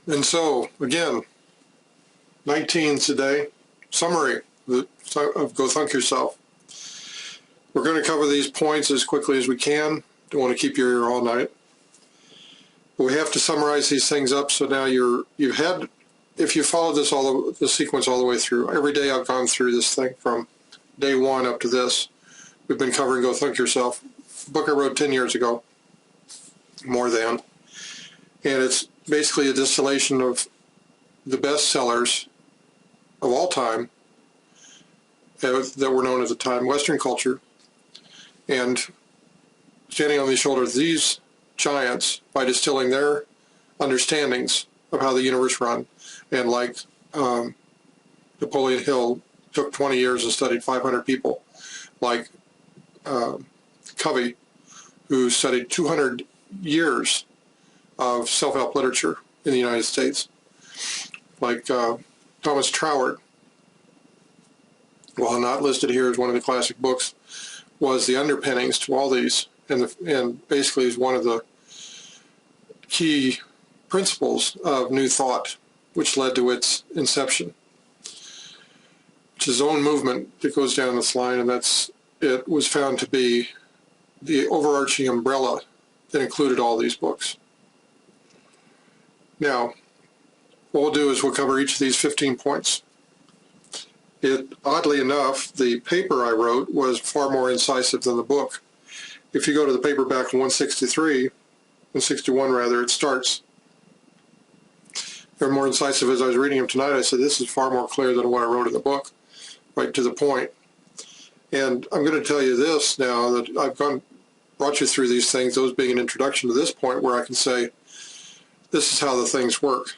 And so, again, 19 today, summary of Go Thunk Yourself. We're going to cover these points as quickly as we can. Don't want to keep you here all night. But we have to summarize these things up, so now you've had, if you follow this the sequence all the way through, every day I've gone through this thing from day one up to this. We've been covering Go Thunk Yourself, a book I wrote 10 years ago, more than. And it's basically a distillation of the best sellers of all time that were known at the time, Western culture, and standing on the shoulders of these giants by distilling their understandings of how the universe run. And like Napoleon Hill took 20 years and studied 500 people, like Covey, who studied 200 years of self-help literature in the United States, like Thomas Troward, while not listed here as one of the classic books, was the underpinnings to all these, and basically is one of the key principles of New Thought, which led to its inception. It's his own movement that goes down this line, and it was found to be the overarching umbrella that included all these books. Now, what we'll do is we'll cover each of these 15 points. Oddly enough, the paper I wrote was far more incisive than the book. If you go to the paperback 161 rather, it starts. They're more incisive. As I was reading them tonight, I said, this is far more clear than what I wrote in the book, right to the point. And I'm going to tell you this now, that I've brought you through these things, those being an introduction to this point where I can say, this is how the things work.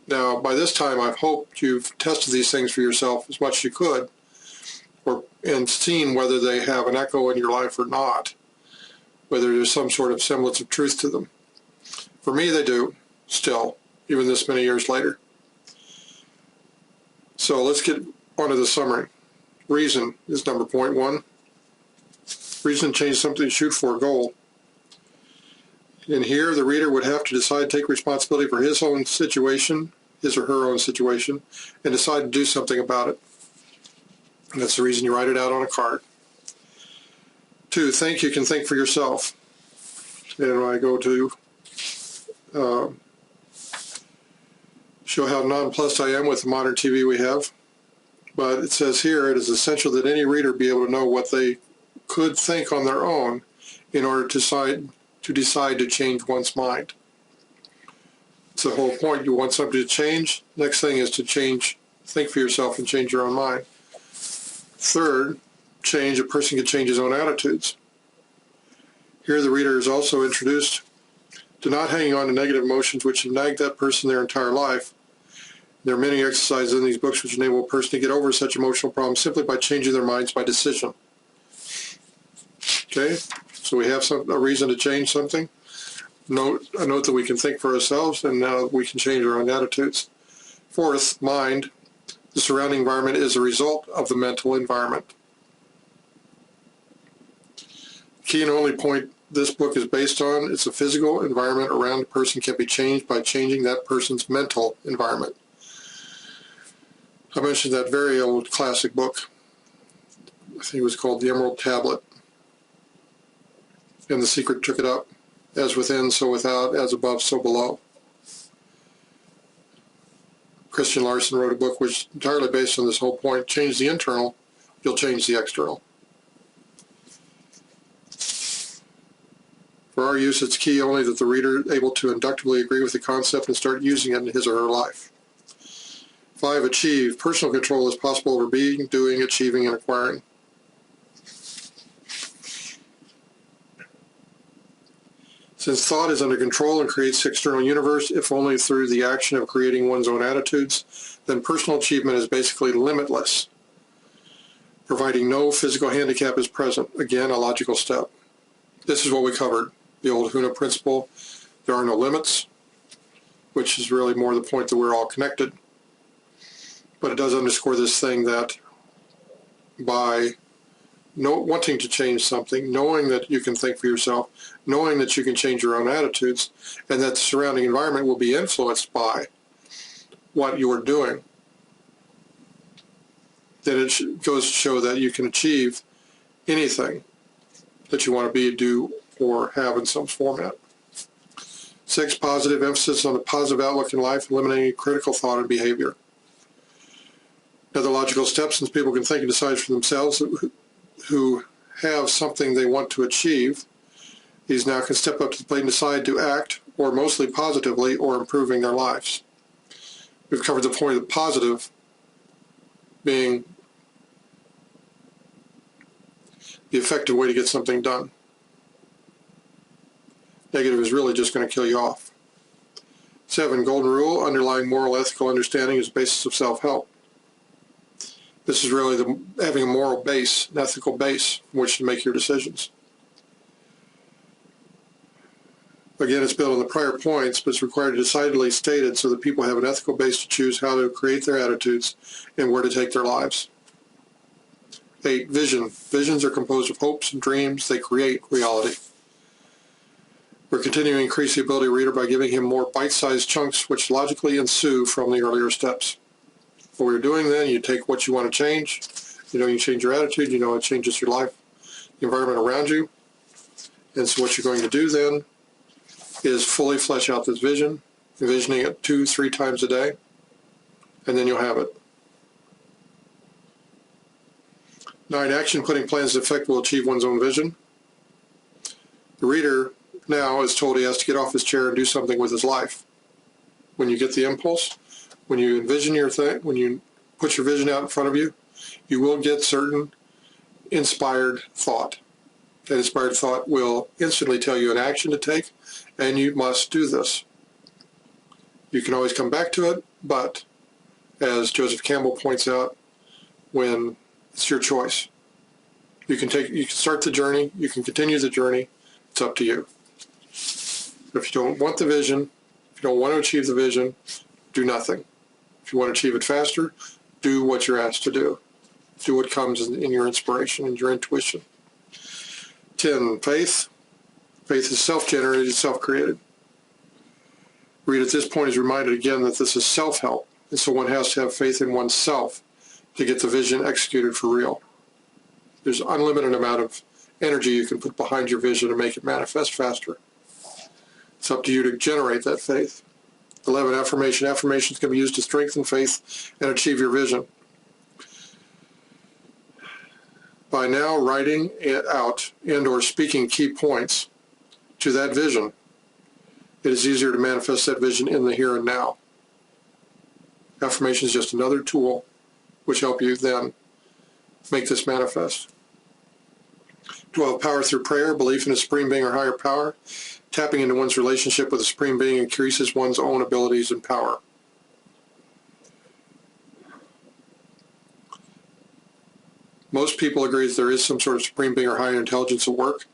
Now, by this time, I've hoped you've tested these things for yourself as much as you could, and seen whether they have an echo in your life or not, whether there's some sort of semblance of truth to them. For me, they do, still, even this many years later. So let's get on to the summary. Reason is number point one. Reason to change something, shoot for a goal. And here the reader would have to decide, take responsibility for his own situation, his or her own situation, and decide to do something about it. And that's the reason you write it out on a card. Two, think. You can think for yourself. And I go to show how nonplussed I am with the modern TV we have. But it says here, it is essential that any reader be able to know what they could think on their own in order to decide to change one's mind. It's the whole point. You want something to change. Next thing is to change, think for yourself and change your own mind. Third, change. A person can change his own attitudes. Here the reader is also introduced to not hanging on to negative emotions which have nagged that person their entire life. There are many exercises in these books which enable a person to get over such emotional problems simply by changing their minds by decision. Okay? So we have a reason to change something. A note that we can think for ourselves, and now we can change our own attitudes. Fourth, mind. The surrounding environment is a result of the mental environment. Key and only point this book is based on, it's the physical environment around a person can be changed by changing that person's mental environment. I mentioned that very old classic book. I think it was called The Emerald Tablet. And The Secret took it up. As within, so without, as above, so below. Christian Larson wrote a book which is entirely based on this whole point. Change the internal, you'll change the external. For our use, it's key only that the reader is able to inductively agree with the concept and start using it in his or her life. 5, achieve. Personal control is possible over being, doing, achieving, and acquiring. Since thought is under control and creates the external universe, if only through the action of creating one's own attitudes, then personal achievement is basically limitless, providing no physical handicap is present. Again, a logical step. This is what we covered, the old Huna principle. There are no limits, which is really more the point that we're all connected. But it does underscore this thing that by wanting to change something, knowing that you can think for yourself, knowing that you can change your own attitudes, and that the surrounding environment will be influenced by what you are doing, then it goes to show that you can achieve anything that you want to be, do, or have in some format. 6, positive, emphasis on a positive outlook in life, eliminating critical thought and behavior. Another logical step, since people can think and decide for themselves, who have something they want to achieve, these now can step up to the plate and decide to act, or mostly positively, or improving their lives. We've covered the point of positive being the effective way to get something done. Negative is really just going to kill you off. 7, golden rule, underlying moral ethical understanding is the basis of self-help. This is really having a moral base, an ethical base from which to make your decisions. Again, it's built on the prior points, but it's required to decidedly stated so that people have an ethical base to choose how to create their attitudes and where to take their lives. 8, vision. Visions are composed of hopes and dreams. They create reality. We're continuing to increase the ability of the reader by giving him more bite-sized chunks which logically ensue from the earlier steps. What we're doing then, you take what you want to change, you change your attitude, it changes your life, the environment around you. And so what you're going to do then is fully flesh out this vision, envisioning it 2-3 times a day, and then you'll have it. 9, action, putting plans into effect will achieve one's own vision. The reader now is told he has to get off his chair and do something with his life. When you get the impulse, when you envision your thing, when you put your vision out in front of you, you will get certain inspired thought. That inspired thought will instantly tell you an action to take, and you must do this. You can always come back to it, but as Joseph Campbell points out, when it's your choice. You can start the journey, you can continue the journey, it's up to you. But if you don't want the vision, if you don't want to achieve the vision, do nothing. If you want to achieve it faster, do what you're asked to do. Do what comes in your inspiration and your intuition. 10, faith. Faith is self-generated, self-created. Read at this point is reminded again that this is self-help, and so one has to have faith in oneself to get the vision executed for real. There's an unlimited amount of energy you can put behind your vision to make it manifest faster. It's up to you to generate that faith. 11, affirmation. Affirmations can be used to strengthen faith and achieve your vision. By now writing it out and or speaking key points to that vision, it is easier to manifest that vision in the here and now. Affirmation is just another tool which help you then make this manifest. 12, power through prayer, belief in a supreme being or higher power. Tapping into one's relationship with the supreme being increases one's own abilities and power. Most people agree that there is some sort of supreme being or higher intelligence at work.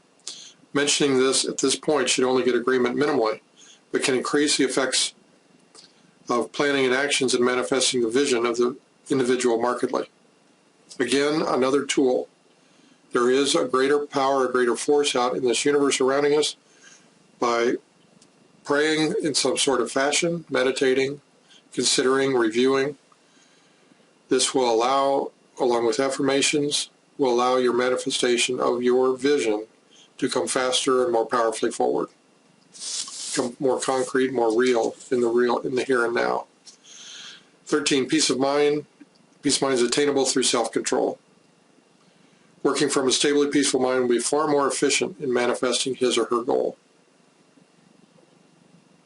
Mentioning this at this point should only get agreement minimally, but can increase the effects of planning and actions and manifesting the vision of the individual markedly. Again, another tool. There is a greater power, a greater force out in this universe surrounding us. By praying in some sort of fashion, meditating, considering, reviewing, this will allow, along with affirmations, will allow your manifestation of your vision to come faster and more powerfully forward. Become more concrete, more real in the here and now. 13, peace of mind. Peace of mind is attainable through self-control. Working from a stably peaceful mind will be far more efficient in manifesting his or her goal.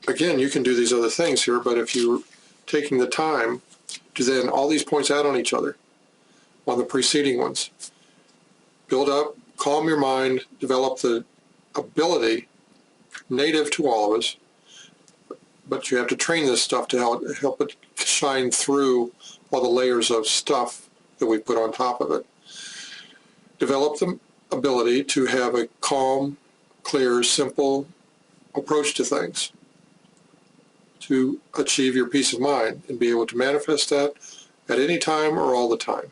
Again, you can do these other things here, but if you're taking the time to then all these points out on each other, on the preceding ones, build up, calm your mind, develop the ability native to all of us, but you have to train this stuff to help it shine through all the layers of stuff that we put on top of it. Develop the ability to have a calm, clear, simple approach to things, to achieve your peace of mind and be able to manifest that at any time or all the time.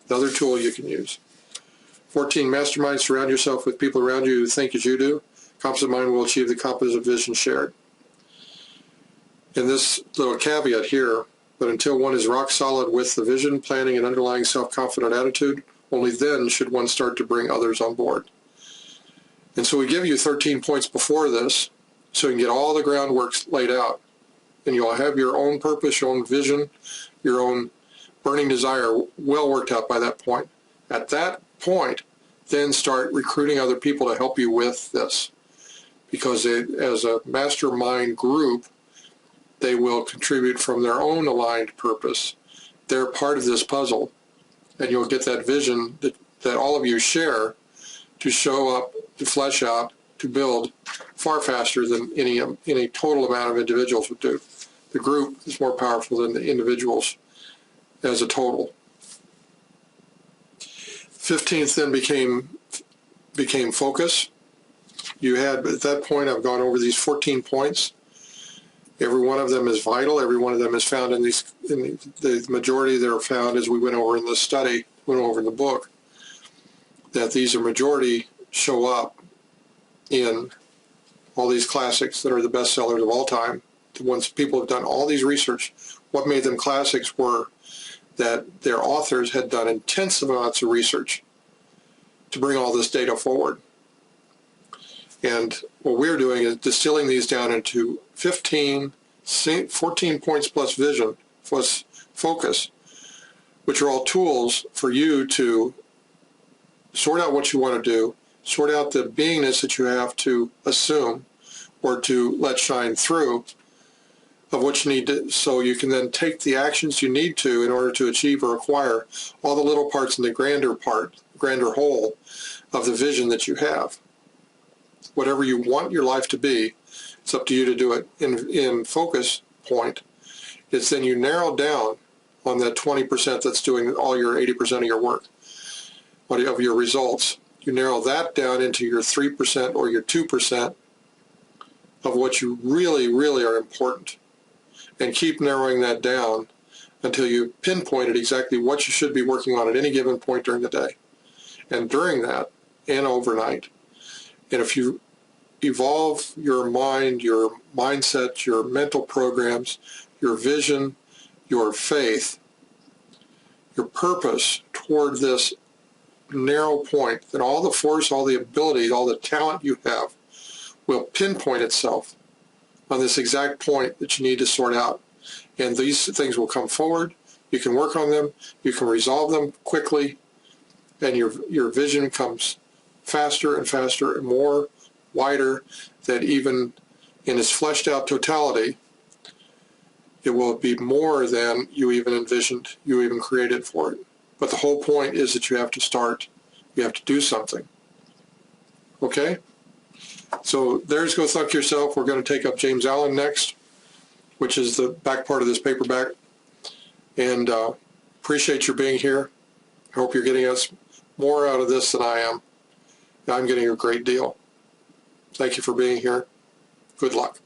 Another tool you can use. 14, mastermind. Surround yourself with people around you who think as you do. Composite mind will achieve the composite vision shared. And this little caveat here But until one is rock solid with the vision, planning, and underlying self-confident attitude, only then should one start to bring others on board. And so we give you 13 points before this, so you can get all the groundwork laid out. And you'll have your own purpose, your own vision, your own burning desire well worked out by that point. At that point, then start recruiting other people to help you with this. Because as a mastermind group, they will contribute from their own aligned purpose. They're part of this puzzle, and you'll get that vision that all of you share to show up, to flesh out, to build far faster than any total amount of individuals would do. The group is more powerful than the individuals as a total. 15th then became focus. You had, at that point, I've gone over these 14 points. Every one of them is vital. Every one of them is found in these, the majority that are found, as we went over in the study, went over in the book, that these are majority show up in all these classics that are the best sellers of all time. The ones people have done all these research. What made them classics were that their authors had done intensive amounts of research to bring all this data forward. And what we're doing is distilling these down into 14 points plus vision plus focus, which are all tools for you to sort out what you want to do, sort out the beingness that you have to assume or to let shine through of what you need to, so you can then take the actions you need to in order to achieve or acquire all the little parts in the grander whole of the vision that you have. Whatever you want your life to be, it's up to you to do it. In focus point, it's then you narrow down on that 20% that's doing all your 80% of your work, of your results. You narrow that down into your 3% or your 2% of what you really, really are important. And keep narrowing that down until you pinpointed exactly what you should be working on at any given point during the day. And during that, and overnight. And if you evolve your mind, your mindset, your mental programs, your vision, your faith, your purpose toward this narrow point, then all the force, all the ability, all the talent you have will pinpoint itself on this exact point that you need to sort out. And these things will come forward. You can work on them. You can resolve them quickly. And your vision comes faster and faster and more wider, that even in its fleshed out totality, it will be more than you even envisioned, you even created for it. But the whole point is that you have to start. You have to do something. Okay? So there's Go Thunk Yourself. We're going to take up James Allen next, which is the back part of this paperback. And appreciate your being here. I hope you're getting us more out of this than I am. I'm getting a great deal. Thank you for being here. Good luck.